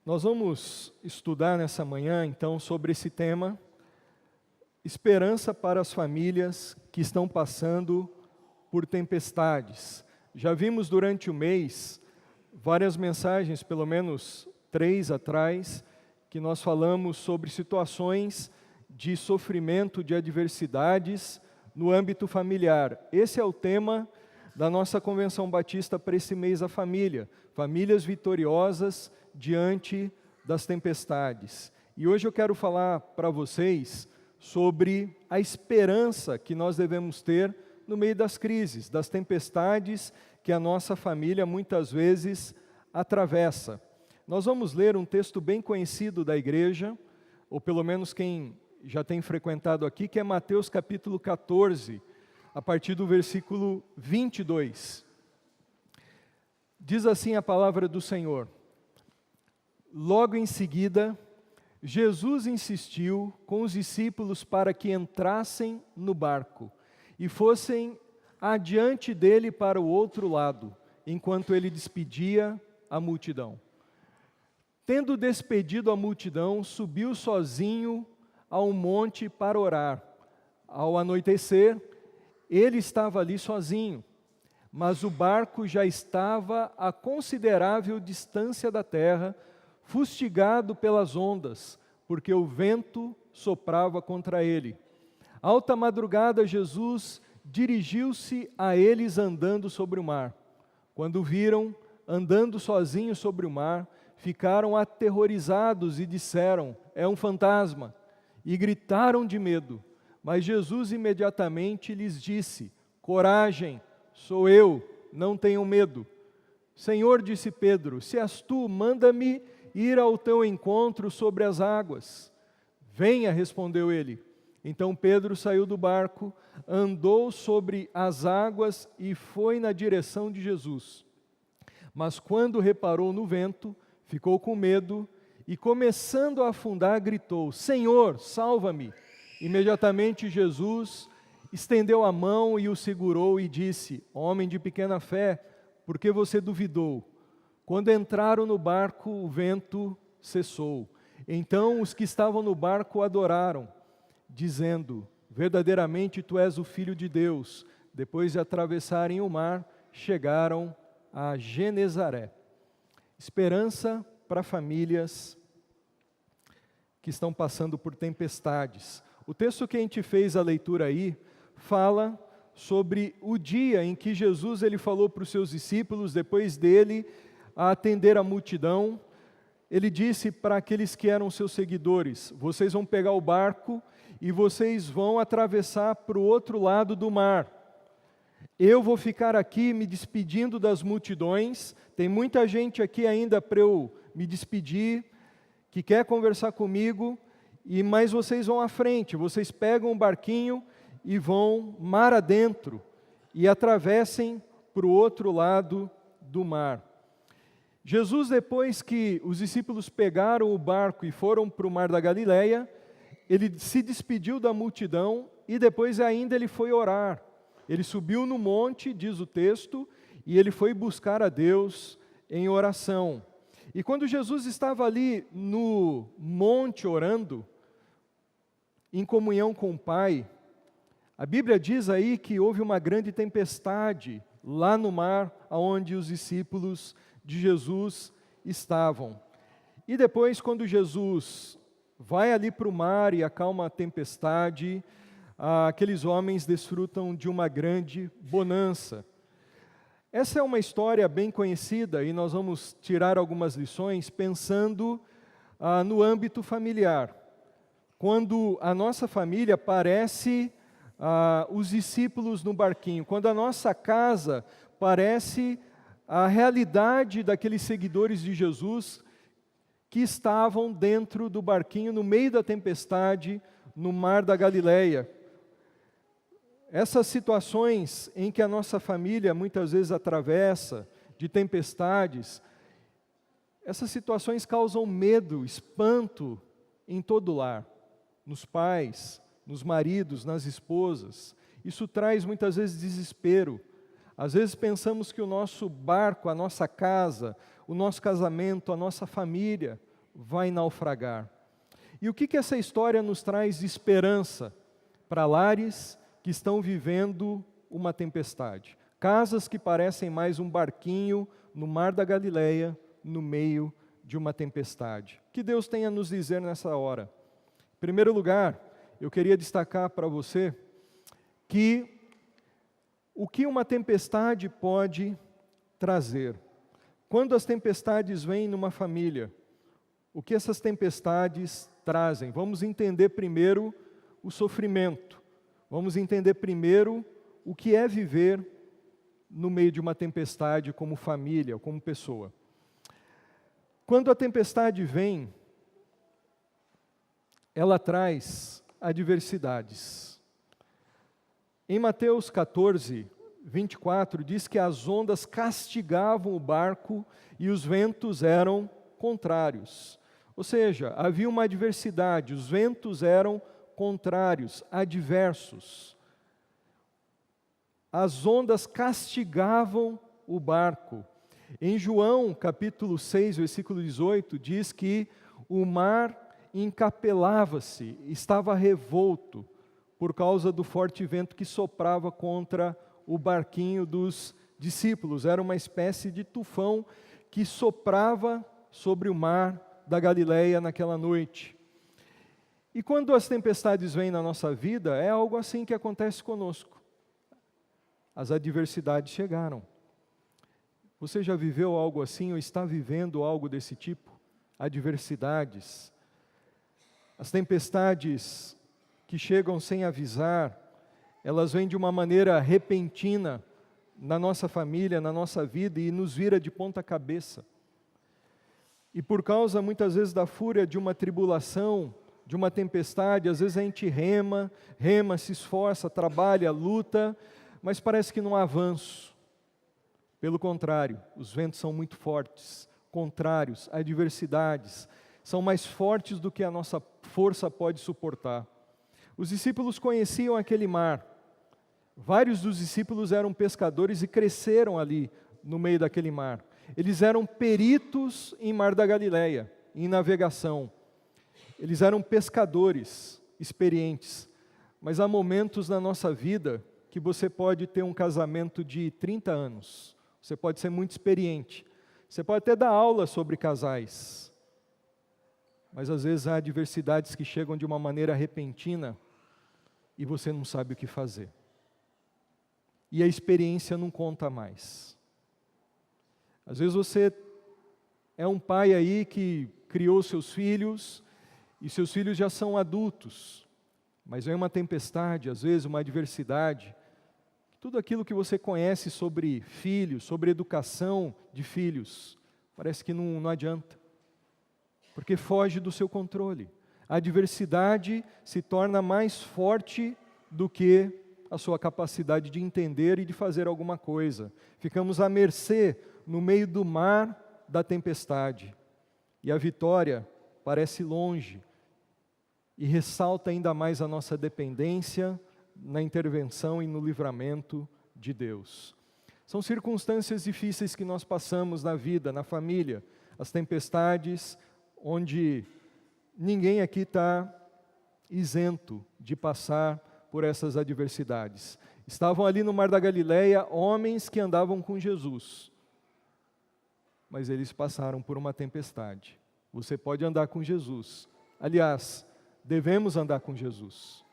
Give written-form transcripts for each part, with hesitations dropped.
Nós vamos estudar nessa manhã, então, sobre esse tema, esperança para as famílias que estão passando por tempestades. Já vimos durante o mês várias mensagens, pelo menos 3 atrás, que nós falamos sobre situações de sofrimento, de adversidades no âmbito familiar. Esse é o tema da nossa Convenção Batista para esse mês, a família. Famílias vitoriosas diante das tempestades. E hoje eu quero falar para vocês sobre a esperança que nós devemos ter no meio das crises, das tempestades que a nossa família muitas vezes atravessa. Nós vamos ler um texto bem conhecido da igreja, ou pelo menos quem já tem frequentado aqui, que é Mateus capítulo 14, a partir do versículo 22. Diz assim a palavra do Senhor: logo em seguida, Jesus insistiu com os discípulos para que entrassem no barco e fossem adiante dele para o outro lado, enquanto ele despedia a multidão. Tendo despedido a multidão, subiu sozinho a um monte para orar. Ao anoitecer, ele estava ali sozinho, mas o barco já estava a considerável distância da terra, fustigado pelas ondas, porque o vento soprava contra ele. Alta madrugada, Jesus dirigiu-se a eles andando sobre o mar. Quando o viram andando sozinho sobre o mar, ficaram aterrorizados e disseram: é um fantasma, e gritaram de medo. Mas Jesus imediatamente lhes disse: coragem, sou eu, não tenham medo. Senhor, disse Pedro, se és tu, manda-me ir ao teu encontro sobre as águas. Venha, respondeu ele. Então Pedro saiu do barco, andou sobre as águas e foi na direção de Jesus. Mas quando reparou no vento, ficou com medo e, começando a afundar, gritou: Senhor, salva-me! Imediatamente Jesus estendeu a mão e o segurou e disse: homem de pequena fé, por que você duvidou? Quando entraram no barco, o vento cessou. Então os que estavam no barco o adoraram, dizendo: verdadeiramente tu és o Filho de Deus. Depois de atravessarem o mar, chegaram a Genezaré. Esperança para famílias que estão passando por tempestades. O texto que a gente fez a leitura aí fala sobre o dia em que Jesus ele falou para os seus discípulos, depois dele a atender a multidão, ele disse para aqueles que eram seus seguidores: vocês vão pegar o barco e vocês vão atravessar para o outro lado do mar. Eu vou ficar aqui me despedindo das multidões, tem muita gente aqui ainda para eu me despedir, que quer conversar comigo, mas vocês vão à frente, vocês pegam um barquinho e vão mar adentro e atravessem para o outro lado do mar. Jesus, depois que os discípulos pegaram o barco e foram para o mar da Galileia, ele se despediu da multidão e depois ainda ele foi orar. Ele subiu no monte, diz o texto, e ele foi buscar a Deus em oração. E quando Jesus estava ali no monte orando, em comunhão com o Pai, a Bíblia diz aí que houve uma grande tempestade lá no mar, onde os discípulos de Jesus estavam. E depois, quando Jesus vai ali para o mar e acalma a tempestade, aqueles homens desfrutam de uma grande bonança. Essa é uma história bem conhecida e nós vamos tirar algumas lições pensando no âmbito familiar. Quando a nossa família parece os discípulos no barquinho, quando a nossa casa parece a realidade daqueles seguidores de Jesus que estavam dentro do barquinho, no meio da tempestade, no mar da Galileia. Essas situações em que a nossa família muitas vezes atravessa, de tempestades, essas situações causam medo, espanto em todo o lar, nos pais, nos maridos, nas esposas. Isso traz muitas vezes desespero. Às vezes pensamos que o nosso barco, a nossa casa, o nosso casamento, a nossa família vai naufragar. E o que essa história nos traz de esperança para lares que estão vivendo uma tempestade? Casas que parecem mais um barquinho no mar da Galileia, no meio de uma tempestade. O que Deus tem a nos dizer nessa hora? Em primeiro lugar, eu queria destacar para você que o que uma tempestade pode trazer. Quando as tempestades vêm numa família, o que essas tempestades trazem? Vamos entender primeiro o sofrimento. Vamos entender primeiro o que é viver no meio de uma tempestade como família, como pessoa. Quando a tempestade vem, ela traz adversidades. Em Mateus 14, 24, diz que as ondas castigavam o barco e os ventos eram contrários. Ou seja, havia uma adversidade, os ventos eram contrários, adversos. As ondas castigavam o barco. Em João, capítulo 6, versículo 18, diz que o mar encapelava-se, estava revolto, por causa do forte vento que soprava contra o barquinho dos discípulos. Era uma espécie de tufão que soprava sobre o mar da Galileia naquela noite. E quando as tempestades vêm na nossa vida, é algo assim que acontece conosco. As adversidades chegaram. Você já viveu algo assim ou está vivendo algo desse tipo? Adversidades. As tempestades que chegam sem avisar, elas vêm de uma maneira repentina na nossa família, na nossa vida e nos vira de ponta cabeça. E por causa, muitas vezes, da fúria de uma tribulação, de uma tempestade, às vezes a gente rema, se esforça, trabalha, luta, mas parece que não há avanço. Pelo contrário, os ventos são muito fortes, contrários, adversidades, são mais fortes do que a nossa força pode suportar. Os discípulos conheciam aquele mar. Vários dos discípulos eram pescadores e cresceram ali no meio daquele mar. Eles eram peritos em mar da Galileia, em navegação. Eles eram pescadores experientes. Mas há momentos na nossa vida que você pode ter um casamento de 30 anos. Você pode ser muito experiente. Você pode até dar aula sobre casais. Mas às vezes há adversidades que chegam de uma maneira repentina e você não sabe o que fazer. E a experiência não conta mais. Às vezes você é um pai aí que criou seus filhos e seus filhos já são adultos, mas vem uma tempestade, às vezes uma adversidade. Tudo aquilo que você conhece sobre filhos, sobre educação de filhos, parece que não adianta, porque foge do seu controle. A adversidade se torna mais forte do que a sua capacidade de entender e de fazer alguma coisa. Ficamos à mercê no meio do mar da tempestade. E a vitória parece longe e ressalta ainda mais a nossa dependência na intervenção e no livramento de Deus. São circunstâncias difíceis que nós passamos na vida, na família, as tempestades, onde ninguém aqui está isento de passar por essas adversidades. Estavam ali no mar da Galileia homens que andavam com Jesus, mas eles passaram por uma tempestade. Você pode andar com Jesus. Aliás, devemos andar com Jesus.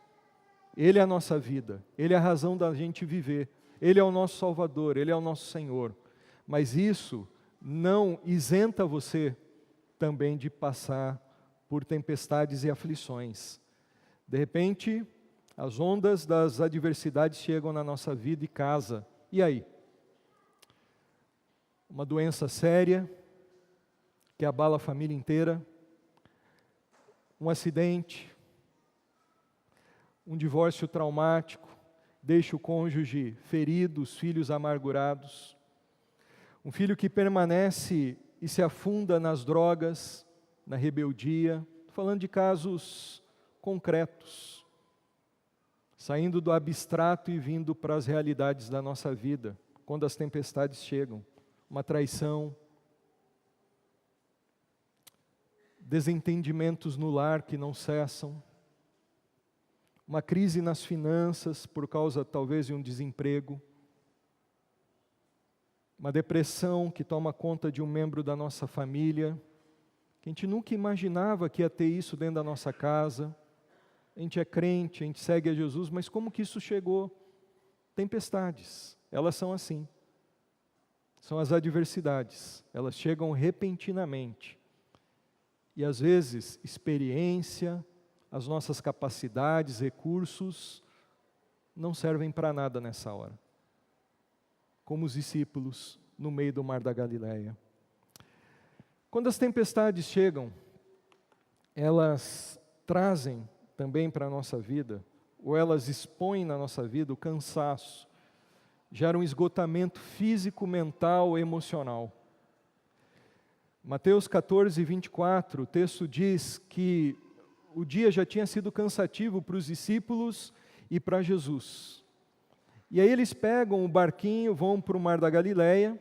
Ele é a nossa vida, Ele é a razão da gente viver, Ele é o nosso Salvador, Ele é o nosso Senhor. Mas isso não isenta você também de passar por tempestades e aflições. De repente, as ondas das adversidades chegam na nossa vida e casa. E aí? Uma doença séria, que abala a família inteira, um acidente, um divórcio traumático, deixa o cônjuge ferido, os filhos amargurados, um filho que permanece e se afunda nas drogas, na rebeldia. Estou falando de casos concretos, saindo do abstrato e vindo para as realidades da nossa vida, quando as tempestades chegam, uma traição, desentendimentos no lar que não cessam, uma crise nas finanças por causa talvez de um desemprego, uma depressão que toma conta de um membro da nossa família, que a gente nunca imaginava que ia ter isso dentro da nossa casa. A gente é crente, a gente segue a Jesus, mas como que isso chegou? Tempestades, elas são assim. São as adversidades, elas chegam repentinamente. E às vezes, experiência, as nossas capacidades, recursos, não servem para nada nessa hora. Como os discípulos no meio do mar da Galileia. Quando as tempestades chegam, elas trazem também para a nossa vida, ou elas expõem na nossa vida o cansaço, gera um esgotamento físico, mental, emocional. Mateus 14, 24, o texto diz que o dia já tinha sido cansativo para os discípulos e para Jesus. E aí eles pegam o barquinho, vão para o mar da Galileia,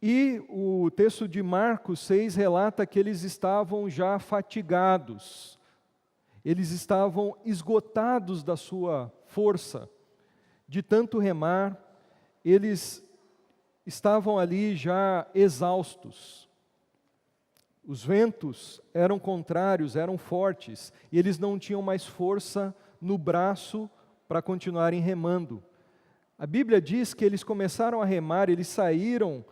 e o texto de Marcos 6 relata que eles estavam já fatigados, eles estavam esgotados da sua força, de tanto remar, eles estavam ali já exaustos. Os ventos eram contrários, eram fortes, e eles não tinham mais força no braço para continuarem remando. A Bíblia diz que eles começaram a remar, eles saíram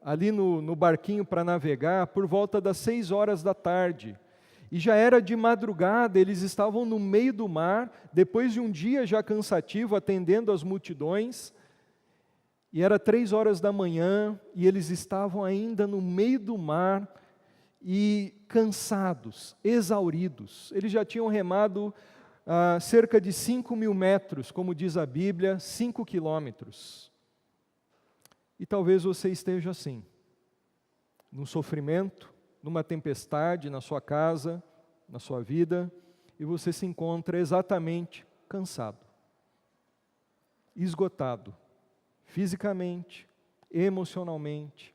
ali no barquinho para navegar por volta das 6 horas da tarde. E já era de madrugada, eles estavam no meio do mar, depois de um dia já cansativo, atendendo as multidões, e era 3 horas da manhã, e eles estavam ainda no meio do mar, e cansados, exauridos. Eles já tinham remado cerca de 5.000 metros, como diz a Bíblia, 5 quilômetros. E talvez você esteja assim, num sofrimento, numa tempestade na sua casa, na sua vida, e você se encontra exatamente cansado, esgotado, fisicamente, emocionalmente,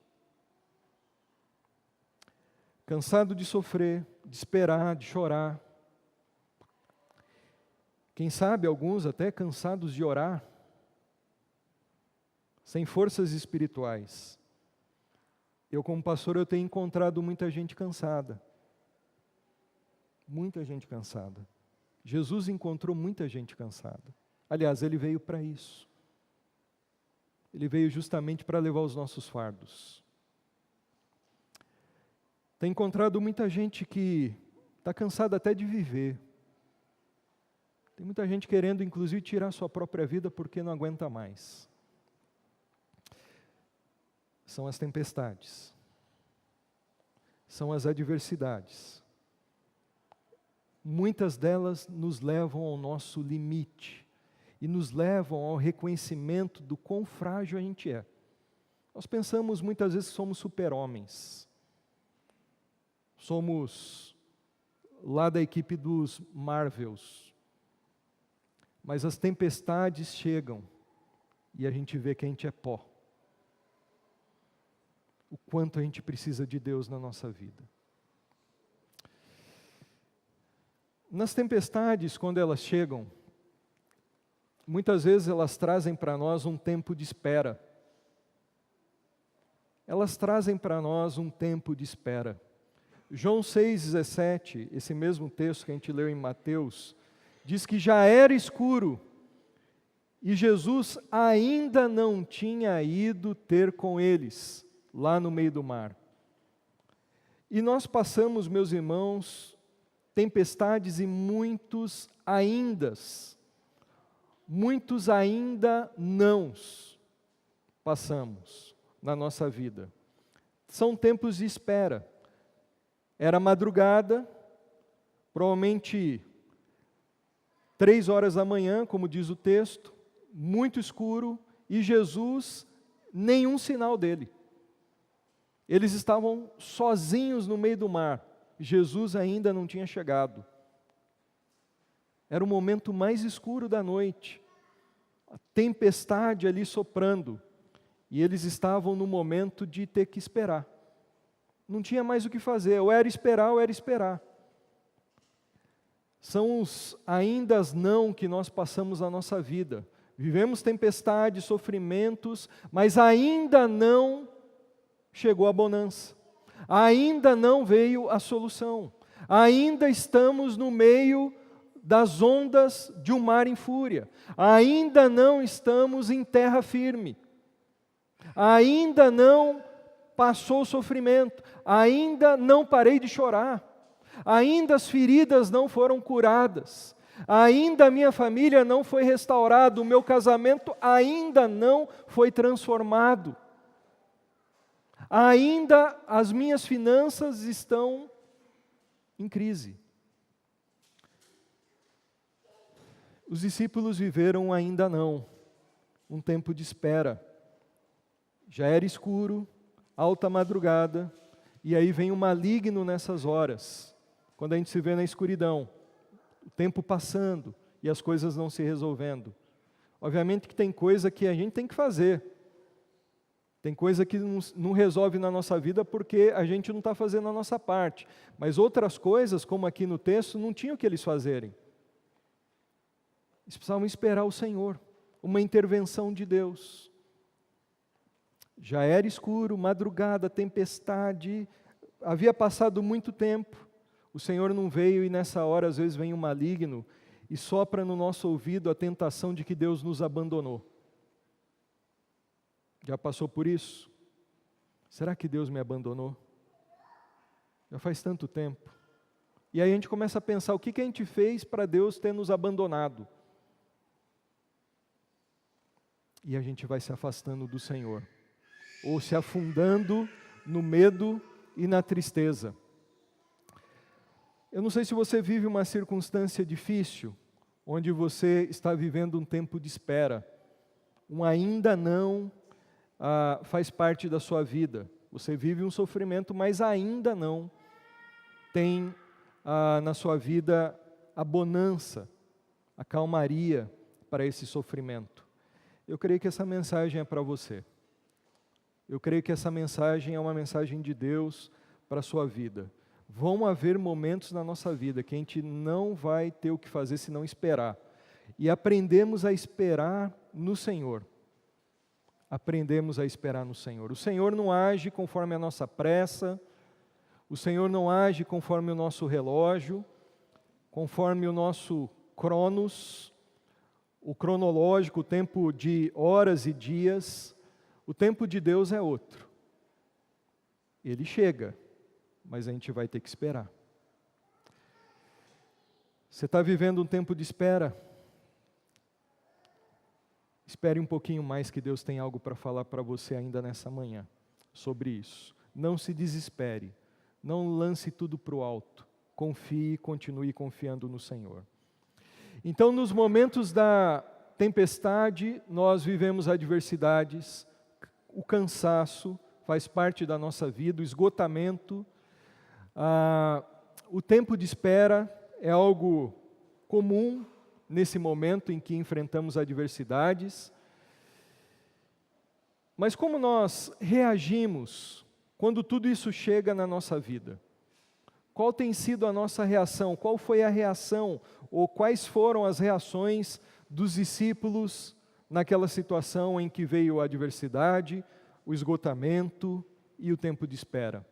cansado de sofrer, de esperar, de chorar. Quem sabe alguns até cansados de orar, sem forças espirituais. Eu, como pastor, eu tenho encontrado muita gente cansada. Muita gente cansada. Jesus encontrou muita gente cansada. Aliás, Ele veio para isso. Ele veio justamente para levar os nossos fardos. Tem encontrado muita gente que está cansada até de viver. Tem muita gente querendo, inclusive, tirar sua própria vida porque não aguenta mais. São as tempestades. São as adversidades. Muitas delas nos levam ao nosso limite e nos levam ao reconhecimento do quão frágil a gente é. Nós pensamos muitas vezes que somos super-homens. Somos lá da equipe dos Marvels. Mas as tempestades chegam e a gente vê que a gente é pó. O quanto a gente precisa de Deus na nossa vida. Nas tempestades, quando elas chegam, muitas vezes elas trazem para nós um tempo de espera. Elas trazem para nós um tempo de espera. João 6,17, esse mesmo texto que a gente leu em Mateus, diz que já era escuro e Jesus ainda não tinha ido ter com eles, lá no meio do mar. E nós passamos, meus irmãos, tempestades e muitos ainda nãos passamos na nossa vida. São tempos de espera. Era madrugada, provavelmente 3 horas da manhã, como diz o texto, muito escuro, e Jesus, nenhum sinal dele. Eles estavam sozinhos no meio do mar. Jesus ainda não tinha chegado. Era o momento mais escuro da noite. A tempestade ali soprando. E eles estavam no momento de ter que esperar. Não tinha mais o que fazer, ou era esperar ou era esperar. São os ainda não que nós passamos na nossa vida. Vivemos tempestades, sofrimentos, mas ainda não chegou a bonança. Ainda não veio a solução. Ainda estamos no meio das ondas de um mar em fúria. Ainda não estamos em terra firme. Ainda não passou o sofrimento. Ainda não parei de chorar. Ainda as feridas não foram curadas. Ainda a minha família não foi restaurada. O meu casamento ainda não foi transformado. Ainda as minhas finanças estão em crise. Os discípulos viveram ainda não, um tempo de espera. Já era escuro, alta madrugada, e aí vem o maligno nessas horas, quando a gente se vê na escuridão, o tempo passando e as coisas não se resolvendo. Obviamente que tem coisa que a gente tem que fazer, tem coisa que não resolve na nossa vida porque a gente não está fazendo a nossa parte, mas outras coisas, como aqui no texto, não tinha o que eles fazerem. Eles precisavam esperar o Senhor, uma intervenção de Deus. Já era escuro, madrugada, tempestade, havia passado muito tempo, o Senhor não veio e nessa hora às vezes vem o maligno e sopra no nosso ouvido a tentação de que Deus nos abandonou. Já passou por isso? Será que Deus me abandonou? Já faz tanto tempo. E aí a gente começa a pensar, o que a gente fez para Deus ter nos abandonado? E a gente vai se afastando do Senhor, ou se afundando no medo e na tristeza. Eu não sei se você vive uma circunstância difícil, onde você está vivendo um tempo de espera, um ainda não faz parte da sua vida. Você vive um sofrimento, mas ainda não tem na sua vida a bonança, a calmaria para esse sofrimento. Eu creio que essa mensagem é para você. Eu creio que essa mensagem é uma mensagem de Deus para a sua vida. Vão haver momentos na nossa vida que a gente não vai ter o que fazer senão esperar. E aprendemos a esperar no Senhor. Aprendemos a esperar no Senhor. O Senhor não age conforme a nossa pressa, o Senhor não age conforme o nosso relógio, conforme o nosso cronos, o cronológico, o tempo de horas e dias. O tempo de Deus é outro. Ele chega, mas a gente vai ter que esperar. Você está vivendo um tempo de espera? Espere um pouquinho mais que Deus tem algo para falar para você ainda nessa manhã sobre isso. Não se desespere, não lance tudo para o alto. Confie, continue confiando no Senhor. Então, nos momentos da tempestade, nós vivemos adversidades, o cansaço faz parte da nossa vida, o esgotamento. O tempo de espera é algo comum nesse momento em que enfrentamos adversidades. Mas como nós reagimos quando tudo isso chega na nossa vida? Qual tem sido a nossa reação? Qual foi a reação ou quais foram as reações dos discípulos naquela situação em que veio a adversidade, o esgotamento e o tempo de espera?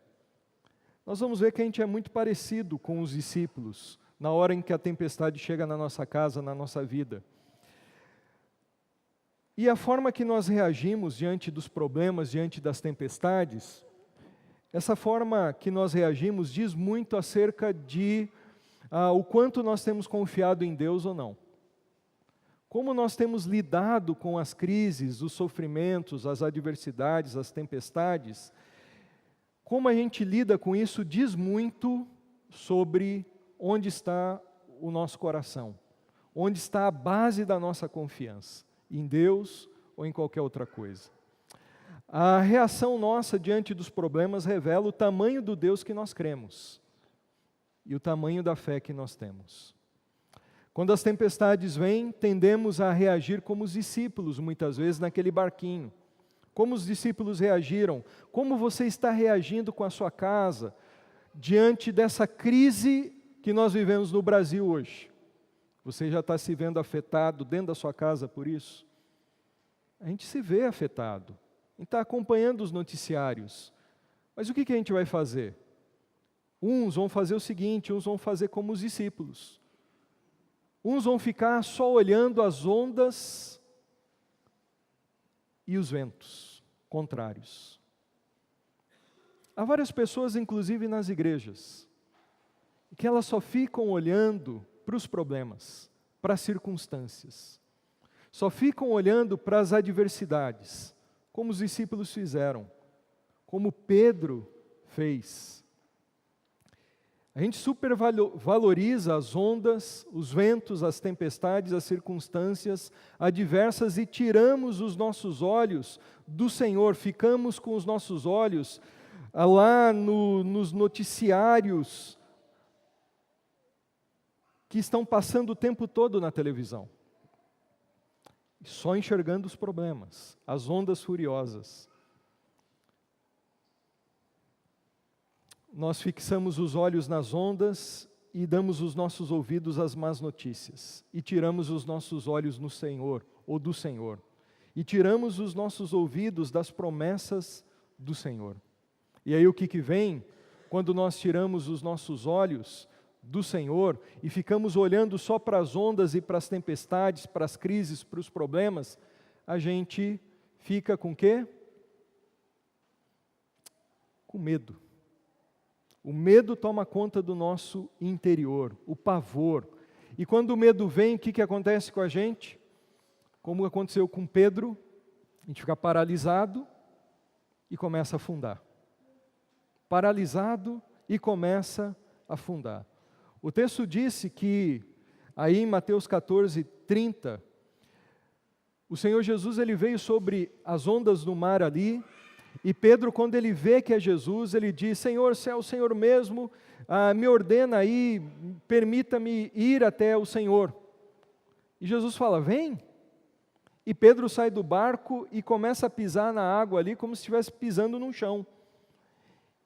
Nós vamos ver que a gente é muito parecido com os discípulos na hora em que a tempestade chega na nossa casa, na nossa vida. E a forma que nós reagimos diante dos problemas, diante das tempestades, essa forma que nós reagimos diz muito acerca de o quanto nós temos confiado em Deus ou não. Como nós temos lidado com as crises, os sofrimentos, as adversidades, as tempestades, como a gente lida com isso diz muito sobre onde está o nosso coração, onde está a base da nossa confiança, em Deus ou em qualquer outra coisa. A reação nossa diante dos problemas revela o tamanho do Deus que nós cremos e o tamanho da fé que nós temos. Quando as tempestades vêm, tendemos a reagir como os discípulos, muitas vezes naquele barquinho. Como os discípulos reagiram? Como você está reagindo com a sua casa diante dessa crise que nós vivemos no Brasil hoje? Você já está se vendo afetado dentro da sua casa por isso? A gente se vê afetado. A gente está acompanhando os noticiários. Mas o que a gente vai fazer? Uns vão fazer o seguinte, uns vão fazer como os discípulos. Uns vão ficar só olhando as ondas e os ventos contrários. Há várias pessoas, inclusive nas igrejas, que elas só ficam olhando para os problemas, para as circunstâncias. Só ficam olhando para as adversidades, como os discípulos fizeram, como Pedro fez. A gente supervaloriza as ondas, os ventos, as tempestades, as circunstâncias adversas e tiramos os nossos olhos do Senhor, ficamos com os nossos olhos lá nos noticiários que estão passando o tempo todo na televisão, só enxergando os problemas, as ondas furiosas. Nós fixamos os olhos nas ondas e damos os nossos ouvidos às más notícias. E tiramos os nossos olhos no Senhor, ou do Senhor. E tiramos os nossos ouvidos das promessas do Senhor. E aí o que vem? Quando nós tiramos os nossos olhos do Senhor e ficamos olhando só para as ondas e para as tempestades, para as crises, para os problemas, a gente fica com o quê? Com medo. O medo toma conta do nosso interior, o pavor. E quando o medo vem, o que acontece com a gente? Como aconteceu com Pedro, a gente fica paralisado e começa a afundar. Paralisado e começa a afundar. O texto disse que, aí em Mateus 14:30, o Senhor Jesus ele veio sobre as ondas do mar ali, e Pedro, quando ele vê que é Jesus, ele diz: Senhor, se é o Senhor mesmo, me ordena aí, permita-me ir até o Senhor. E Jesus fala: vem. E Pedro sai do barco e começa a pisar na água ali, como se estivesse pisando num chão.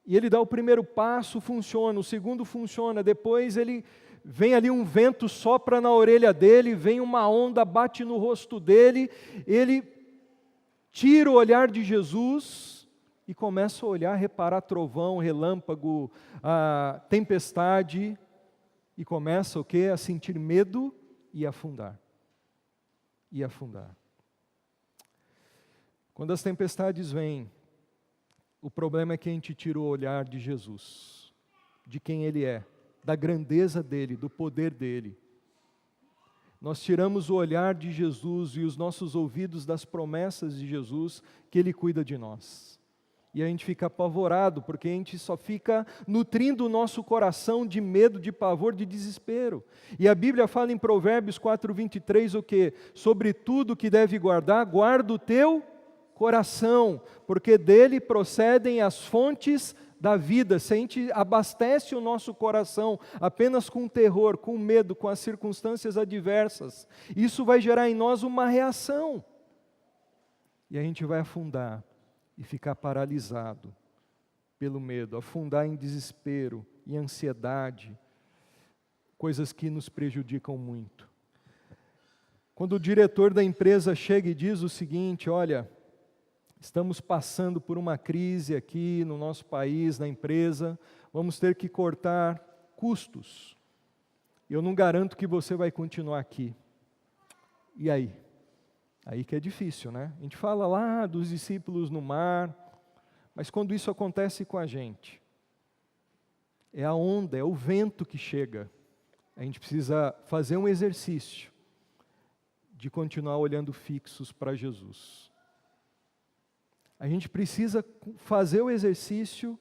E ele dá o primeiro passo, funciona, o segundo funciona, depois ele vem ali um vento, sopra na orelha dele, vem uma onda, bate no rosto dele, ele tira o olhar de Jesus e começa a olhar, reparar trovão, relâmpago, a tempestade, e começa o quê? A sentir medo e afundar. E afundar. Quando as tempestades vêm, o problema é que a gente tira o olhar de Jesus, de quem Ele é, da grandeza dEle, do poder dEle. Nós tiramos o olhar de Jesus e os nossos ouvidos das promessas de Jesus, que Ele cuida de nós. E a gente fica apavorado, porque a gente só fica nutrindo o nosso coração de medo, de pavor, de desespero. E a Bíblia fala em Provérbios 4:23 o quê? Sobre tudo que deve guardar, guarda o teu coração, porque dele procedem as fontes da vida. Se a gente abastece o nosso coração apenas com terror, com medo, com as circunstâncias adversas, isso vai gerar em nós uma reação. E a gente vai afundar e ficar paralisado pelo medo, afundar em desespero, em ansiedade, coisas que nos prejudicam muito. Quando o diretor da empresa chega e diz o seguinte: olha, estamos passando por uma crise aqui no nosso país, na empresa, vamos ter que cortar custos. Eu não garanto que você vai continuar aqui. E aí? Aí que é difícil, né? A gente fala lá dos discípulos no mar, mas quando isso acontece com a gente, é a onda, é o vento que chega. A gente precisa fazer um exercício de continuar olhando fixos para Jesus. A gente precisa fazer o exercício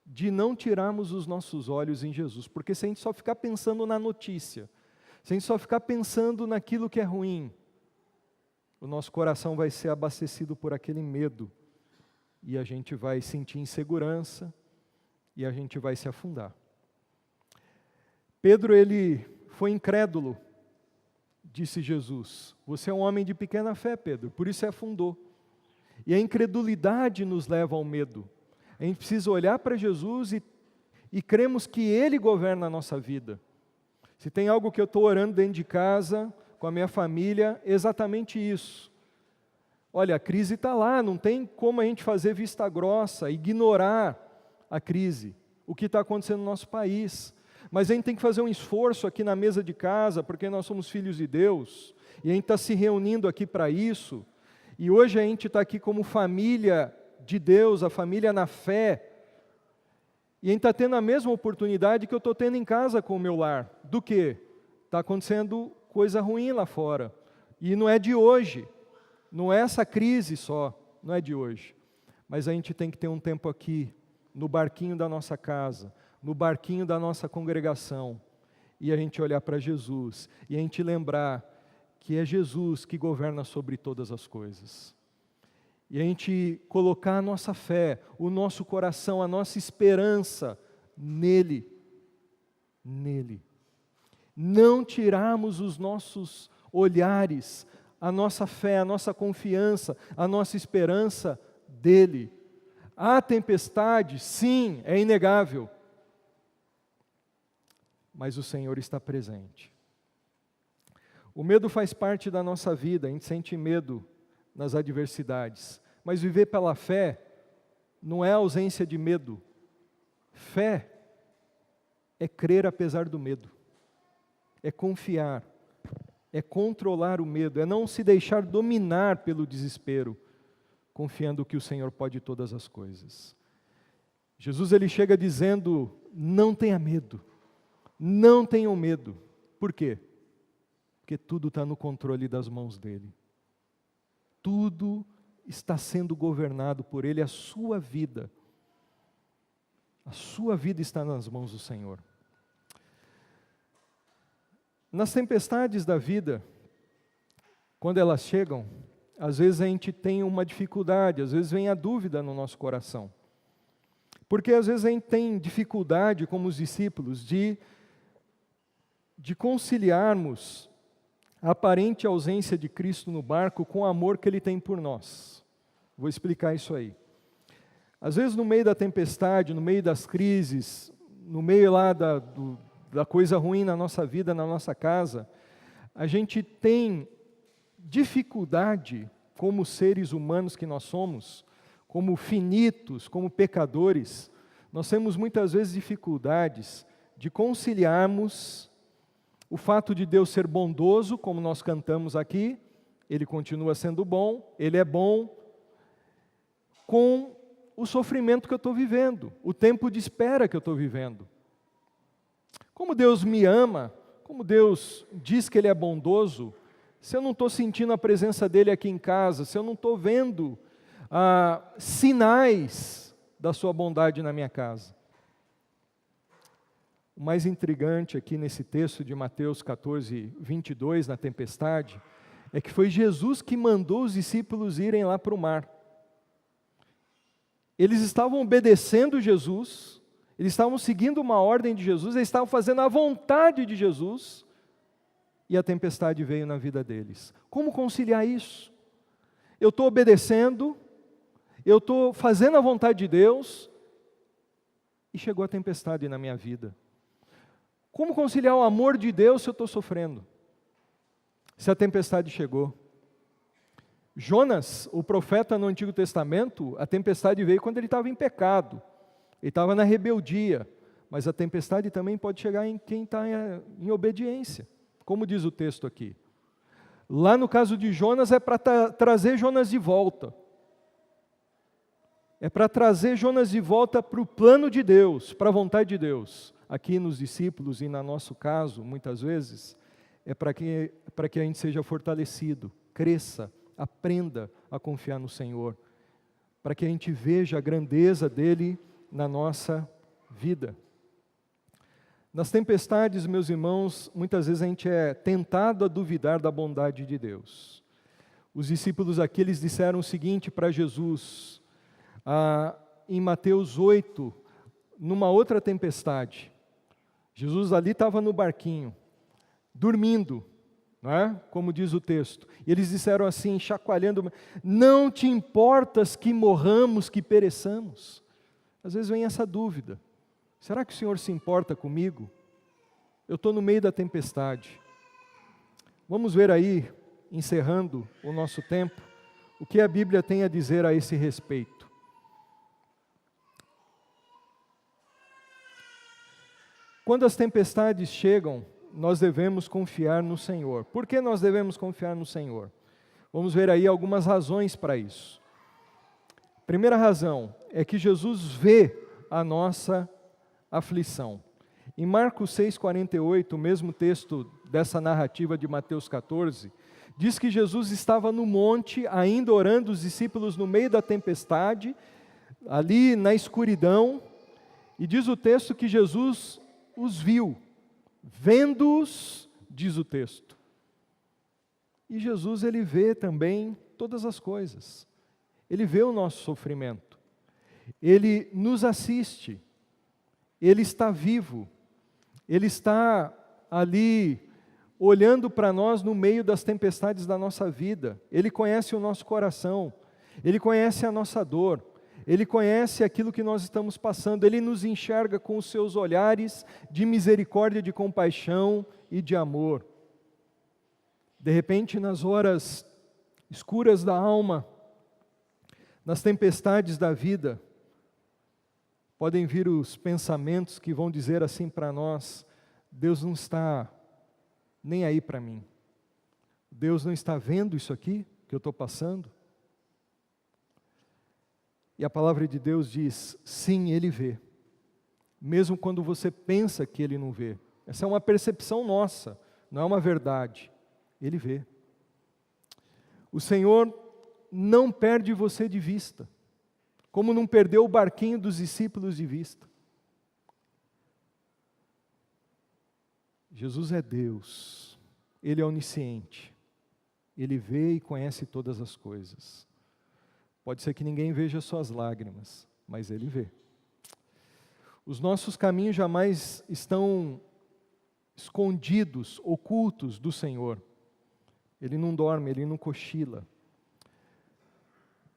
de não tirarmos os nossos olhos em Jesus, porque se a gente só ficar pensando na notícia, se a gente só ficar pensando naquilo que é ruim, o nosso coração vai ser abastecido por aquele medo, e a gente vai sentir insegurança, e a gente vai se afundar. Pedro, ele foi incrédulo, disse Jesus. Você é um homem de pequena fé, Pedro, por isso se afundou. E a incredulidade nos leva ao medo. A gente precisa olhar para Jesus e cremos que Ele governa a nossa vida. Se tem algo que eu estou orando dentro de casa, com a minha família, exatamente isso. Olha, a crise está lá, não tem como a gente fazer vista grossa, ignorar a crise, o que está acontecendo no nosso país. Mas a gente tem que fazer um esforço aqui na mesa de casa, porque nós somos filhos de Deus, e a gente está se reunindo aqui para isso, e hoje a gente está aqui como família de Deus, a família na fé, e a gente está tendo a mesma oportunidade que eu estou tendo em casa com o meu lar. Do quê? Está acontecendo coisa ruim lá fora, e não é de hoje, não é essa crise só, não é de hoje, mas a gente tem que ter um tempo aqui, no barquinho da nossa casa, no barquinho da nossa congregação, e a gente olhar para Jesus, e a gente lembrar que é Jesus que governa sobre todas as coisas. E a gente colocar a nossa fé, o nosso coração, a nossa esperança nele. Nele. Não tirarmos os nossos olhares, a nossa fé, a nossa confiança, a nossa esperança dele. Há tempestade, sim, é inegável. Mas o Senhor está presente. O medo faz parte da nossa vida, a gente sente medo nas adversidades. Mas viver pela fé não é ausência de medo. Fé é crer apesar do medo. É confiar. É controlar o medo. É não se deixar dominar pelo desespero, confiando que o Senhor pode todas as coisas. Jesus ele chega dizendo, não tenha medo. Não tenham medo. Por quê? Porque tudo está no controle das mãos dele. Tudo está sendo governado por ele, a sua vida. A sua vida está nas mãos do Senhor. Nas tempestades da vida, quando elas chegam, às vezes a gente tem uma dificuldade, às vezes vem a dúvida no nosso coração. Porque às vezes a gente tem dificuldade, como os discípulos, de conciliarmos a aparente ausência de Cristo no barco com o amor que Ele tem por nós. Vou explicar isso aí. Às vezes no meio da tempestade, no meio das crises, no meio lá da coisa ruim na nossa vida, na nossa casa, a gente tem dificuldade, como seres humanos que nós somos, como finitos, como pecadores, nós temos muitas vezes dificuldades de conciliarmos o fato de Deus ser bondoso, como nós cantamos aqui, Ele continua sendo bom, Ele é bom, com o sofrimento que eu estou vivendo, o tempo de espera que eu estou vivendo. Como Deus me ama, como Deus diz que Ele é bondoso, se eu não estou sentindo a presença dEle aqui em casa, se eu não estou vendo sinais da sua bondade na minha casa. O mais intrigante aqui nesse texto de Mateus 14, 22, na tempestade, é que foi Jesus que mandou os discípulos irem lá para o mar. Eles estavam obedecendo Jesus, eles estavam seguindo uma ordem de Jesus, eles estavam fazendo a vontade de Jesus, e a tempestade veio na vida deles. Como conciliar isso? Eu estou obedecendo, eu estou fazendo a vontade de Deus, e chegou a tempestade na minha vida. Como conciliar o amor de Deus se eu estou sofrendo? Se a tempestade chegou. Jonas, o profeta no Antigo Testamento, a tempestade veio quando ele estava em pecado. Ele estava na rebeldia. Mas a tempestade também pode chegar em quem está em obediência. Como diz o texto aqui. Lá no caso de Jonas é para trazer Jonas de volta. É para trazer Jonas de volta para o plano de Deus, para a vontade de Deus. Aqui nos discípulos e no nosso caso, muitas vezes, é para que a gente seja fortalecido, cresça, aprenda a confiar no Senhor, para que a gente veja a grandeza dEle na nossa vida. Nas tempestades, meus irmãos, muitas vezes a gente é tentado a duvidar da bondade de Deus. Os discípulos aqui, eles disseram o seguinte para Jesus, em Mateus 8, numa outra tempestade. Jesus ali estava no barquinho, dormindo, não é? Como diz o texto. E eles disseram assim, chacoalhando: não te importas que morramos, que pereçamos? Às vezes vem essa dúvida: será que o Senhor se importa comigo? Eu estou no meio da tempestade. Vamos ver aí, encerrando o nosso tempo, o que a Bíblia tem a dizer a esse respeito. Quando as tempestades chegam, nós devemos confiar no Senhor. Por que nós devemos confiar no Senhor? Vamos ver aí algumas razões para isso. Primeira razão é que Jesus vê a nossa aflição. Em Marcos 6,48, o mesmo texto dessa narrativa de Mateus 14, diz que Jesus estava no monte, ainda orando, os discípulos no meio da tempestade, ali na escuridão, e diz o texto que Jesus os viu, vendo-os, diz o texto. E Jesus, ele vê também todas as coisas. Ele vê o nosso sofrimento. Ele nos assiste. Ele está vivo. Ele está ali olhando para nós no meio das tempestades da nossa vida. Ele conhece o nosso coração. Ele conhece a nossa dor. Ele conhece aquilo que nós estamos passando. Ele nos enxerga com os seus olhares de misericórdia, de compaixão e de amor. De repente, nas horas escuras da alma, nas tempestades da vida, podem vir os pensamentos que vão dizer assim para nós: Deus não está nem aí para mim. Deus não está vendo isso aqui que eu estou passando? E a palavra de Deus diz: sim, Ele vê. Mesmo quando você pensa que Ele não vê. Essa é uma percepção nossa, não é uma verdade. Ele vê. O Senhor não perde você de vista, como não perdeu o barquinho dos discípulos de vista. Jesus é Deus, Ele é onisciente, Ele vê e conhece todas as coisas. Pode ser que ninguém veja suas lágrimas, mas Ele vê. Os nossos caminhos jamais estão escondidos, ocultos do Senhor. Ele não dorme, Ele não cochila.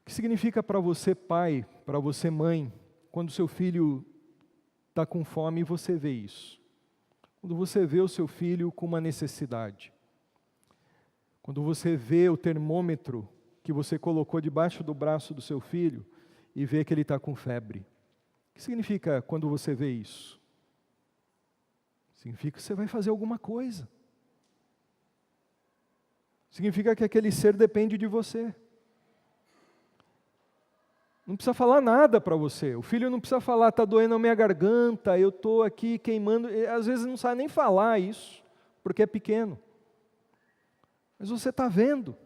O que significa para você, pai, para você, mãe, quando seu filho está com fome e você vê isso? Quando você vê o seu filho com uma necessidade. Quando você vê o termômetro que você colocou debaixo do braço do seu filho e vê que ele está com febre. O que significa quando você vê isso? Significa que você vai fazer alguma coisa. Significa que aquele ser depende de você. Não precisa falar nada para você. O filho não precisa falar: está doendo a minha garganta, eu estou aqui queimando. Às vezes não sabe nem falar isso, porque é pequeno. Mas você está vendo.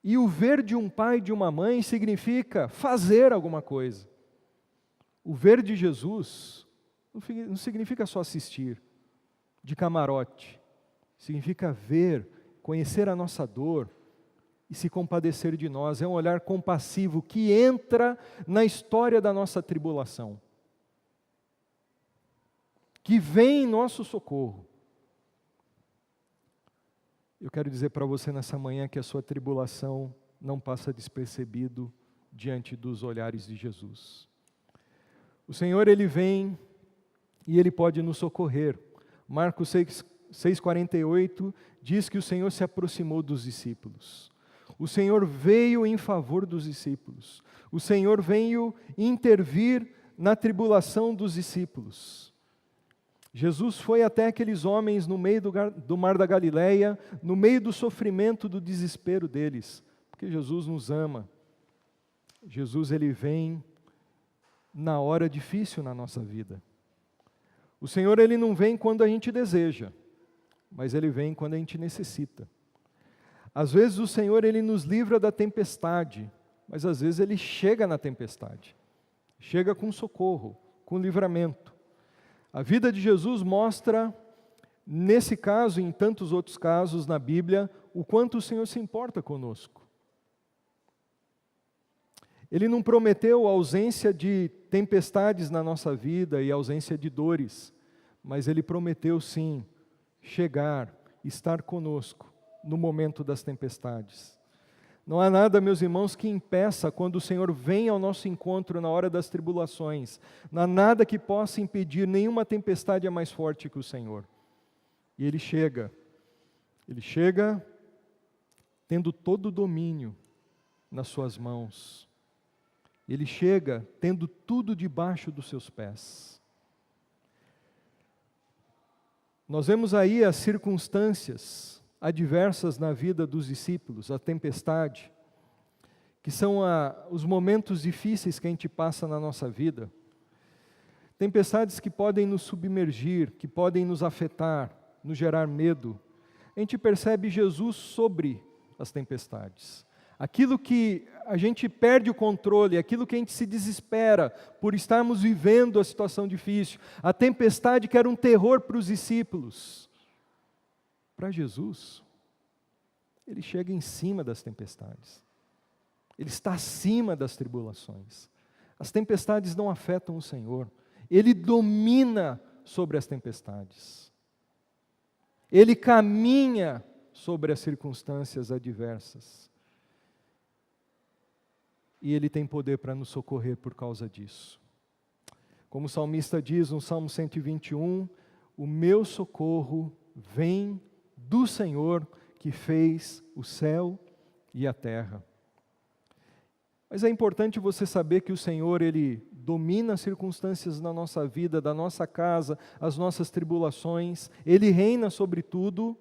E o ver de um pai e de uma mãe significa fazer alguma coisa. O ver de Jesus não significa só assistir, de camarote. Significa ver, conhecer a nossa dor e se compadecer de nós. É um olhar compassivo que entra na história da nossa tribulação, que vem em nosso socorro. Eu quero dizer para você nessa manhã que a sua tribulação não passa despercebido diante dos olhares de Jesus. O Senhor, Ele vem e Ele pode nos socorrer. Marcos 6,48 diz que o Senhor se aproximou dos discípulos. O Senhor veio em favor dos discípulos. O Senhor veio intervir na tribulação dos discípulos. Jesus foi até aqueles homens no meio do mar da Galileia, no meio do sofrimento, do desespero deles, porque Jesus nos ama. Jesus, Ele vem na hora difícil na nossa vida. O Senhor, Ele não vem quando a gente deseja, mas Ele vem quando a gente necessita. Às vezes o Senhor, Ele nos livra da tempestade, mas às vezes Ele chega na tempestade, chega com socorro, com livramento. A vida de Jesus mostra, nesse caso e em tantos outros casos na Bíblia, o quanto o Senhor se importa conosco. Ele não prometeu ausência de tempestades na nossa vida e ausência de dores, mas Ele prometeu sim, chegar, estar conosco no momento das tempestades. Não há nada, meus irmãos, que impeça quando o Senhor vem ao nosso encontro na hora das tribulações. Não há nada que possa impedir, nenhuma tempestade é mais forte que o Senhor. E Ele chega tendo todo o domínio nas suas mãos. Ele chega tendo tudo debaixo dos seus pés. Nós vemos aí as circunstâncias adversas na vida dos discípulos, a tempestade, que são os momentos difíceis que a gente passa na nossa vida. Tempestades que podem nos submergir, que podem nos afetar, nos gerar medo. A gente percebe Jesus sobre as tempestades. Aquilo que a gente perde o controle, aquilo que a gente se desespera por estarmos vivendo a situação difícil. A tempestade que era um terror para os discípulos. Para Jesus, Ele chega em cima das tempestades. Ele está acima das tribulações. As tempestades não afetam o Senhor. Ele domina sobre as tempestades. Ele caminha sobre as circunstâncias adversas. E Ele tem poder para nos socorrer por causa disso. Como o salmista diz no Salmo 121, o meu socorro vem do Senhor que fez o céu e a terra. Mas é importante você saber que o Senhor, Ele domina as circunstâncias na nossa vida, da nossa casa, as nossas tribulações. Ele reina sobre tudo,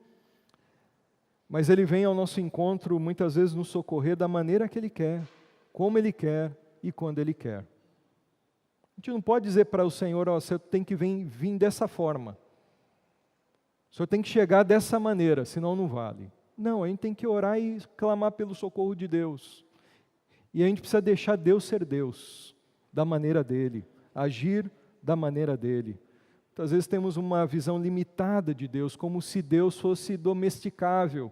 mas Ele vem ao nosso encontro, muitas vezes nos socorrer da maneira que Ele quer, como Ele quer e quando Ele quer. A gente não pode dizer para o Senhor, você tem que vir dessa forma. O Senhor tem que chegar dessa maneira, senão não vale. Não, a gente tem que orar e clamar pelo socorro de Deus. E a gente precisa deixar Deus ser Deus, da maneira dEle, agir da maneira dEle. Muitas vezes temos uma visão limitada de Deus, como se Deus fosse domesticável,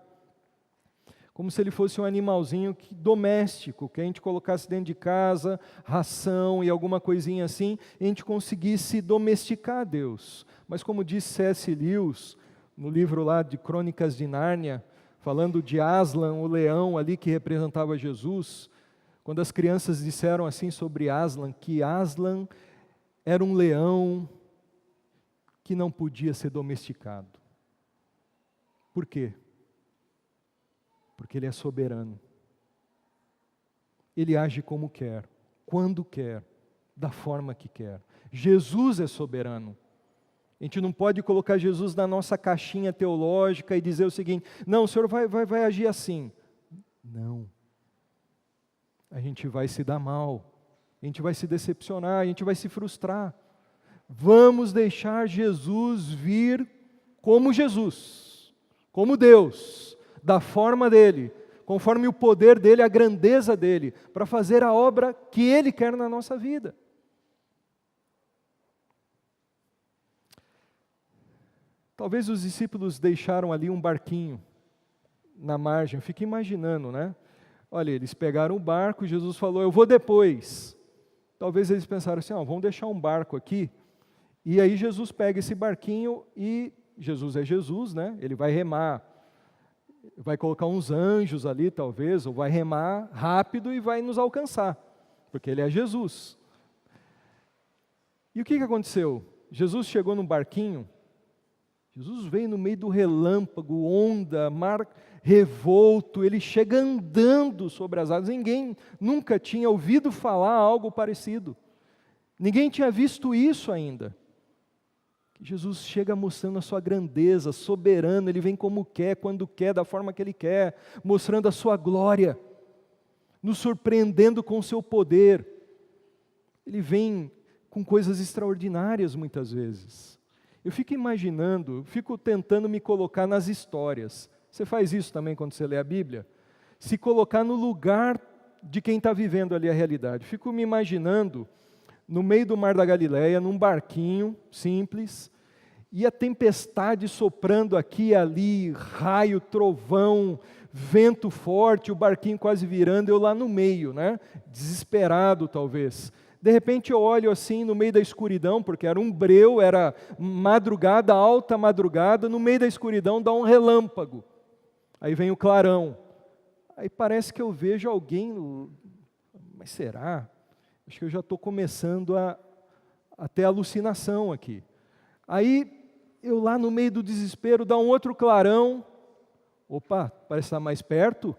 como se Ele fosse um animalzinho doméstico, que a gente colocasse dentro de casa, ração e alguma coisinha assim, e a gente conseguisse domesticar Deus. Mas como disse C.S. Lewis, no livro lá de Crônicas de Nárnia, falando de Aslan, o leão ali que representava Jesus, quando as crianças disseram assim sobre Aslan, que Aslan era um leão que não podia ser domesticado. Por quê? Porque Ele é soberano. Ele age como quer, quando quer, da forma que quer. Jesus é soberano. A gente não pode colocar Jesus na nossa caixinha teológica e dizer o seguinte, não, o Senhor vai agir assim. Não. A gente vai se dar mal, a gente vai se decepcionar, a gente vai se frustrar. Vamos deixar Jesus vir como Jesus, como Deus, da forma dEle, conforme o poder dEle, a grandeza dEle, para fazer a obra que Ele quer na nossa vida. Talvez os discípulos deixaram ali um barquinho na margem, eu fico imaginando, né? Olha, eles pegaram o barco, Jesus falou, eu vou depois. Talvez eles pensaram assim, vamos deixar um barco aqui, e aí Jesus pega esse barquinho e Jesus é Jesus, né? Ele vai remar, vai colocar uns anjos ali talvez, ou vai remar rápido e vai nos alcançar, porque Ele é Jesus. E o que aconteceu? Jesus chegou num barquinho, Jesus veio no meio do relâmpago, onda, mar revolto, Ele chega andando sobre as águas. Ninguém nunca tinha ouvido falar algo parecido. Ninguém tinha visto isso ainda. Jesus chega mostrando a sua grandeza, soberano, Ele vem como quer, quando quer, da forma que Ele quer, mostrando a sua glória, nos surpreendendo com o seu poder. Ele vem com coisas extraordinárias muitas vezes. Eu fico imaginando, fico tentando me colocar nas histórias. Você faz isso também quando você lê a Bíblia? Se colocar no lugar de quem está vivendo ali a realidade. Fico me imaginando no meio do mar da Galileia, num barquinho simples, e a tempestade soprando aqui e ali, raio, trovão, vento forte, o barquinho quase virando, eu lá no meio, né? Desesperado talvez, De repente eu olho assim no meio da escuridão, porque era um breu, era madrugada, alta madrugada, no meio da escuridão dá um relâmpago. Aí vem o clarão. Aí parece que eu vejo alguém, mas será? Acho que eu já estou começando a ter alucinação aqui. Aí eu lá no meio do desespero dá um outro clarão. Opa, parece estar mais perto.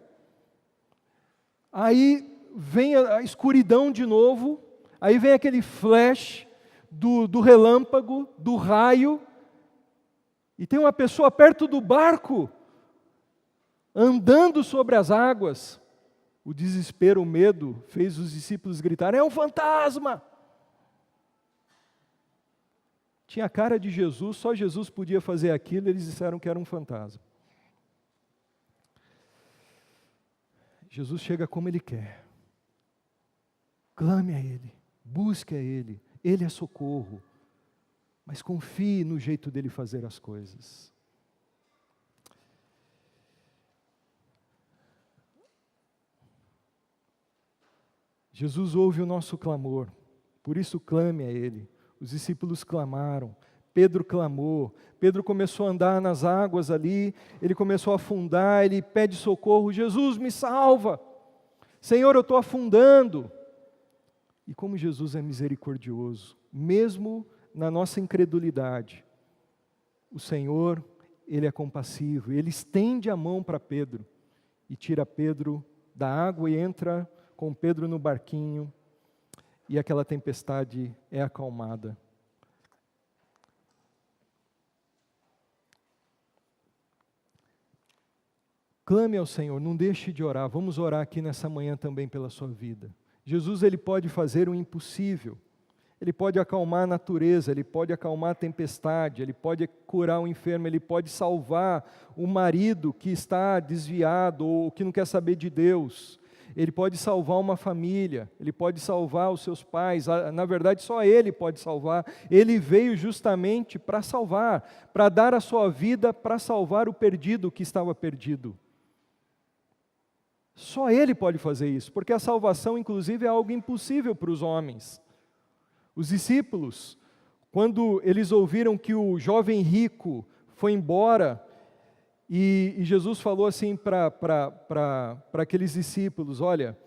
Aí vem a escuridão de novo. Aí vem aquele flash do relâmpago, do raio. E tem uma pessoa perto do barco, andando sobre as águas. O desespero, o medo, fez os discípulos gritarem: é um fantasma! Tinha a cara de Jesus, só Jesus podia fazer aquilo, eles disseram que era um fantasma. Jesus chega como Ele quer. Clame a Ele, busque a Ele, Ele é socorro. Mas confie no jeito dEle fazer as coisas. Jesus ouve o nosso clamor, por isso clame a Ele. Os discípulos clamaram, Pedro clamou, Pedro começou a andar nas águas ali, ele começou a afundar, ele pede socorro: Jesus, me salva! Senhor, eu estou afundando! E como Jesus é misericordioso, mesmo na nossa incredulidade, o Senhor, Ele é compassivo, Ele estende a mão para Pedro, e tira Pedro da água e entra com Pedro no barquinho, e aquela tempestade é acalmada. Clame ao Senhor, não deixe de orar. Vamos orar aqui nessa manhã também pela sua vida. Jesus, Ele pode fazer o impossível. Ele pode acalmar a natureza, Ele pode acalmar a tempestade, Ele pode curar o enfermo, Ele pode salvar o marido que está desviado ou que não quer saber de Deus. Ele pode salvar uma família, Ele pode salvar os seus pais, na verdade só Ele pode salvar. Ele veio justamente para salvar, para dar a sua vida para salvar o perdido que estava perdido. Só Ele pode fazer isso, porque a salvação inclusive é algo impossível para os homens. Os discípulos, quando eles ouviram que o jovem rico foi embora, e Jesus falou assim para aqueles discípulos: olha,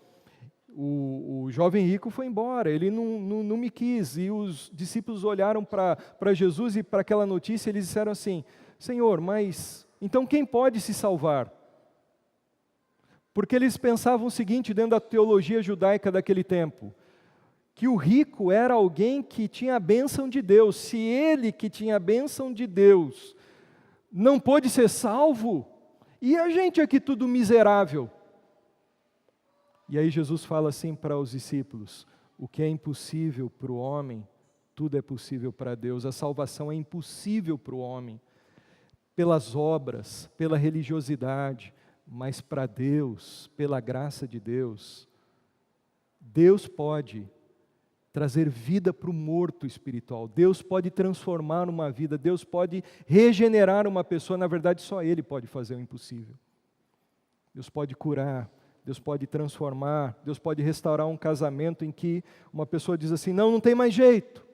o jovem rico foi embora, ele não me quis. E os discípulos olharam para Jesus e para aquela notícia, eles disseram assim: Senhor, mas então quem pode se salvar? Porque eles pensavam o seguinte, dentro da teologia judaica daquele tempo, que o rico era alguém que tinha a bênção de Deus. Se ele que tinha a bênção de Deus não pôde ser salvo, e a gente aqui tudo miserável? E aí Jesus fala assim para os discípulos: o que é impossível para o homem, tudo é possível para Deus. A salvação é impossível para o homem, pelas obras, pela religiosidade, mas para Deus, pela graça de Deus, Deus pode trazer vida para o morto espiritual. Deus pode transformar uma vida, Deus pode regenerar uma pessoa. Na verdade, só Ele pode fazer o impossível. Deus pode curar, Deus pode transformar, Deus pode restaurar um casamento em que uma pessoa diz assim: não tem mais jeito.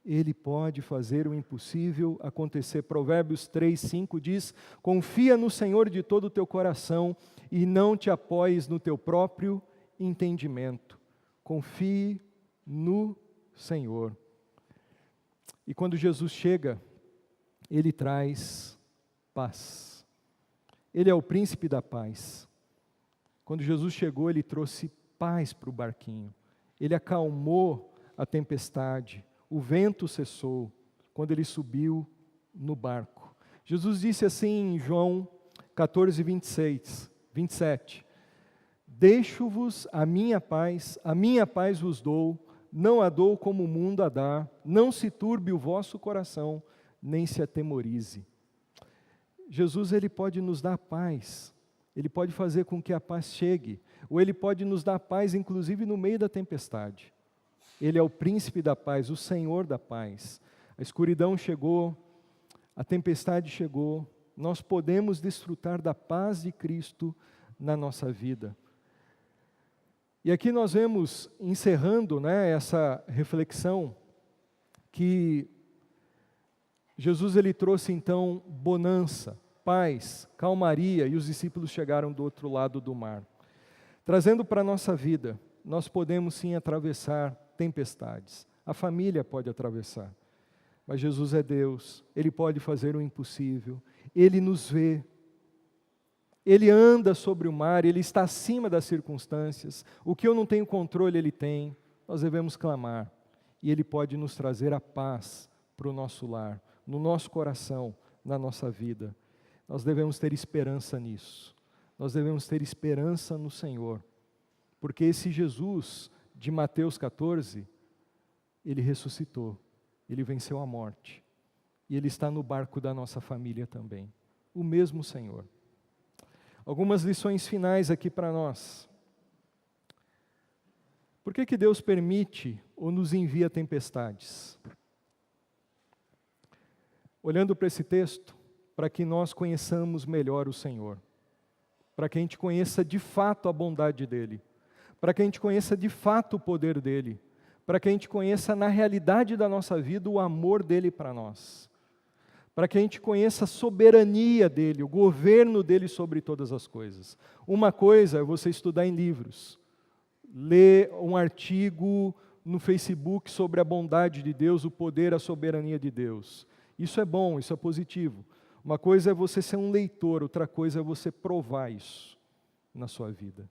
Ele pode fazer o impossível acontecer. Provérbios 3:5 diz: confia no Senhor de todo o teu coração e não te apoies no teu próprio entendimento. Confie no Senhor. E quando Jesus chega, Ele traz paz. Ele é o príncipe da paz. Quando Jesus chegou, Ele trouxe paz para o barquinho. Ele acalmou a tempestade, o vento cessou, quando Ele subiu no barco. Jesus disse assim em João 14:27, deixo-vos a minha paz vos dou, não a dou como o mundo a dá, não se turbe o vosso coração, nem se atemorize. Jesus, Ele pode nos dar paz, Ele pode fazer com que a paz chegue, ou Ele pode nos dar paz inclusive no meio da tempestade. Ele é o príncipe da paz, o Senhor da paz. A escuridão chegou, a tempestade chegou, nós podemos desfrutar da paz de Cristo na nossa vida. E aqui nós vemos, encerrando, né, essa reflexão, que Jesus ele trouxe então bonança, paz, calmaria, e os discípulos chegaram do outro lado do mar. Trazendo para a nossa vida, nós podemos sim atravessar tempestades. A família pode atravessar, mas Jesus é Deus, Ele pode fazer o impossível, Ele nos vê, Ele anda sobre o mar, Ele está acima das circunstâncias. O que eu não tenho controle, Ele tem. Nós devemos clamar, e Ele pode nos trazer a paz para o nosso lar, no nosso coração, na nossa vida. Nós devemos ter esperança nisso. Nós devemos ter esperança no Senhor, porque esse Jesus de Mateus 14, Ele ressuscitou, Ele venceu a morte, e Ele está no barco da nossa família também, o mesmo Senhor. Algumas lições finais aqui para nós. Por que Deus permite ou nos envia tempestades? Olhando para esse texto, para que nós conheçamos melhor o Senhor, para que a gente conheça de fato a bondade dEle, para que a gente conheça de fato o poder dEle, para que a gente conheça na realidade da nossa vida o amor dEle para nós, para que a gente conheça a soberania dEle, o governo dEle sobre todas as coisas. Uma coisa é você estudar em livros, ler um artigo no Facebook sobre a bondade de Deus, o poder, a soberania de Deus. Isso é bom, isso é positivo. Uma coisa é você ser um leitor, outra coisa é você provar isso na sua vida.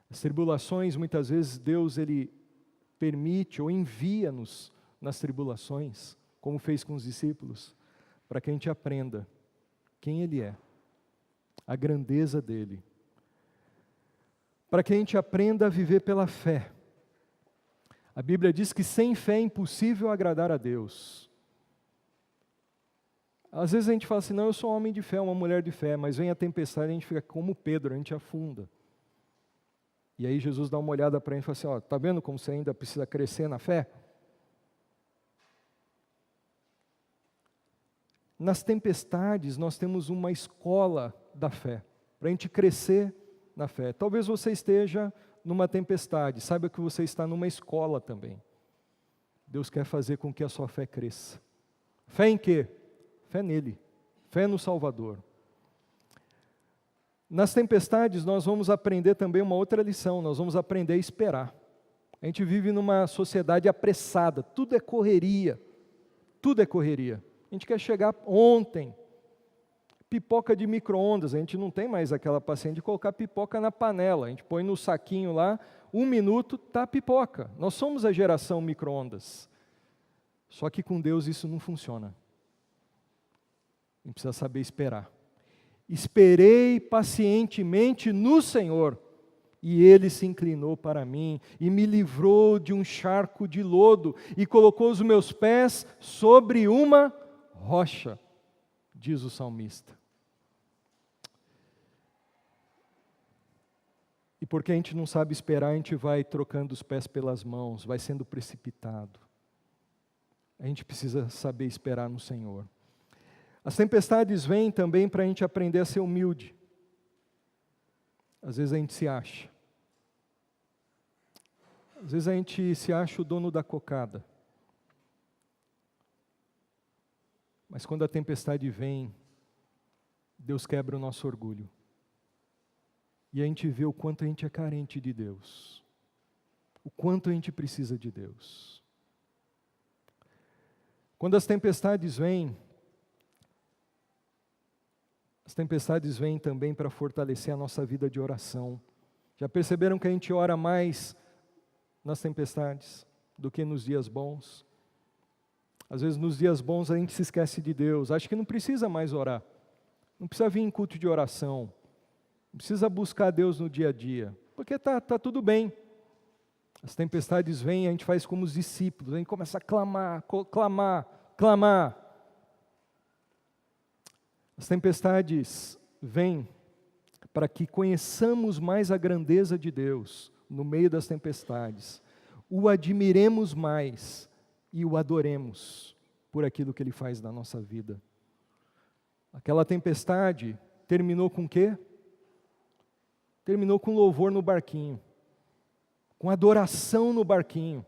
As tribulações, muitas vezes, Deus Ele permite ou envia-nos nas tribulações, como fez com os discípulos, para que a gente aprenda quem Ele é, a grandeza dEle, para que a gente aprenda a viver pela fé. A Bíblia diz que sem fé é impossível agradar a Deus. Às vezes a gente fala assim, não, eu sou um homem de fé, uma mulher de fé, mas vem a tempestade e a gente fica como Pedro, a gente afunda. E aí Jesus dá uma olhada para ele e fala assim, ó, tá vendo como você ainda precisa crescer na fé? Nas tempestades nós temos uma escola da fé, para a gente crescer na fé. Talvez você esteja numa tempestade, saiba que você está numa escola também. Deus quer fazer com que a sua fé cresça. Fé em quê? Fé nele, fé no Salvador. Nas tempestades nós vamos aprender também uma outra lição, nós vamos aprender a esperar. A gente vive numa sociedade apressada, tudo é correria, tudo é correria. A gente quer chegar ontem. Pipoca de micro-ondas, a gente não tem mais aquela paciência de colocar pipoca na panela, a gente põe no saquinho lá, 1 minuto, tá a pipoca. Nós somos a geração micro-ondas. Só que com Deus isso não funciona. A gente precisa saber esperar. Esperei pacientemente no Senhor, e Ele se inclinou para mim, e me livrou de um charco de lodo, e colocou os meus pés sobre uma rocha, diz o salmista. E porque a gente não sabe esperar, a gente vai trocando os pés pelas mãos, vai sendo precipitado. A gente precisa saber esperar no Senhor. As tempestades vêm também para a gente aprender a ser humilde. Às vezes a gente se acha. Às vezes a gente se acha o dono da cocada. Mas quando a tempestade vem, Deus quebra o nosso orgulho. E a gente vê o quanto a gente é carente de Deus. O quanto a gente precisa de Deus. Quando as tempestades vêm também para fortalecer a nossa vida de oração. Já perceberam que a gente ora mais nas tempestades do que nos dias bons? Às vezes nos dias bons a gente se esquece de Deus, acha que não precisa mais orar. Não precisa vir em culto de oração. Não precisa buscar Deus no dia a dia, porque tá tudo bem. As tempestades vêm e a gente faz como os discípulos, a gente começa a clamar. As tempestades vêm para que conheçamos mais a grandeza de Deus no meio das tempestades, o admiremos mais e o adoremos por aquilo que Ele faz na nossa vida. Aquela tempestade terminou com o quê? Terminou com louvor no barquinho. com adoração no barquinho.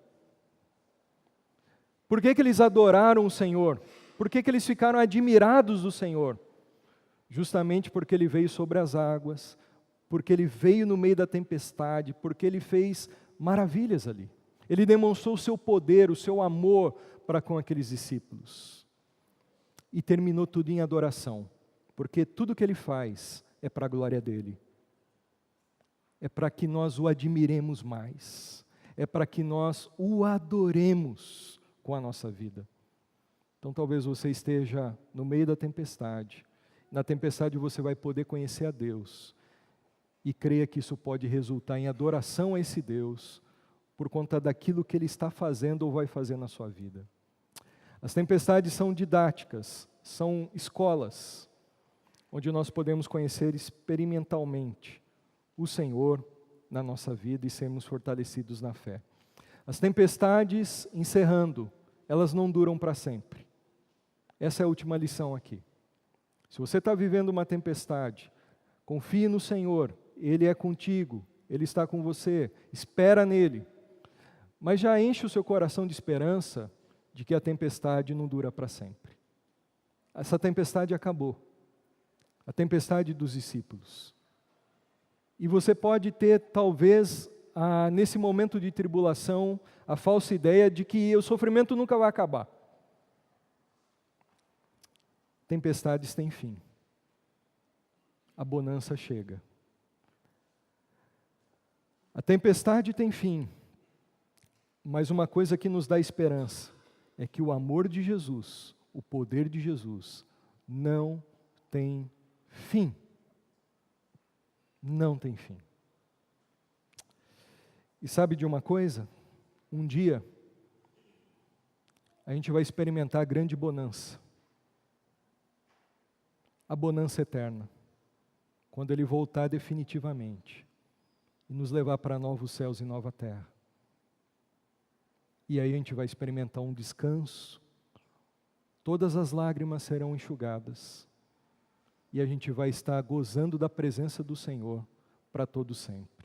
Por que que eles adoraram o Senhor? Por que que eles ficaram admirados do Senhor? Justamente porque Ele veio sobre as águas, porque Ele veio no meio da tempestade, porque Ele fez maravilhas ali. Ele demonstrou o seu poder, o seu amor para com aqueles discípulos. E terminou tudo em adoração, porque tudo que Ele faz é para a glória dEle. É para que nós o admiremos mais. É para que nós o adoremos com a nossa vida. Então talvez você esteja no meio da tempestade. Na tempestade você vai poder conhecer a Deus. E creia que isso pode resultar em adoração a esse Deus, por conta daquilo que Ele está fazendo ou vai fazer na sua vida. As tempestades são didáticas, são escolas, onde nós podemos conhecer experimentalmente o Senhor na nossa vida e sermos fortalecidos na fé. As tempestades, encerrando, elas não duram para sempre. Essa é a última lição aqui. Se você está vivendo uma tempestade, confie no Senhor, Ele é contigo, Ele está com você, espera nele. Mas já enche o seu coração de esperança de que a tempestade não dura para sempre. Essa tempestade acabou. A tempestade dos discípulos. E você pode ter, talvez, nesse momento de tribulação, a falsa ideia de que o sofrimento nunca vai acabar. Tempestades têm fim. A bonança chega. A tempestade tem fim. Mas uma coisa que nos dá esperança é que o amor de Jesus, o poder de Jesus, não tem fim. Não tem fim. E sabe de uma coisa? Um dia, a gente vai experimentar a grande bonança. A bonança eterna. Quando Ele voltar definitivamente. E nos levar para novos céus e nova terra. E aí a gente vai experimentar um descanso. Todas as lágrimas serão enxugadas. E a gente vai estar gozando da presença do Senhor para todo sempre.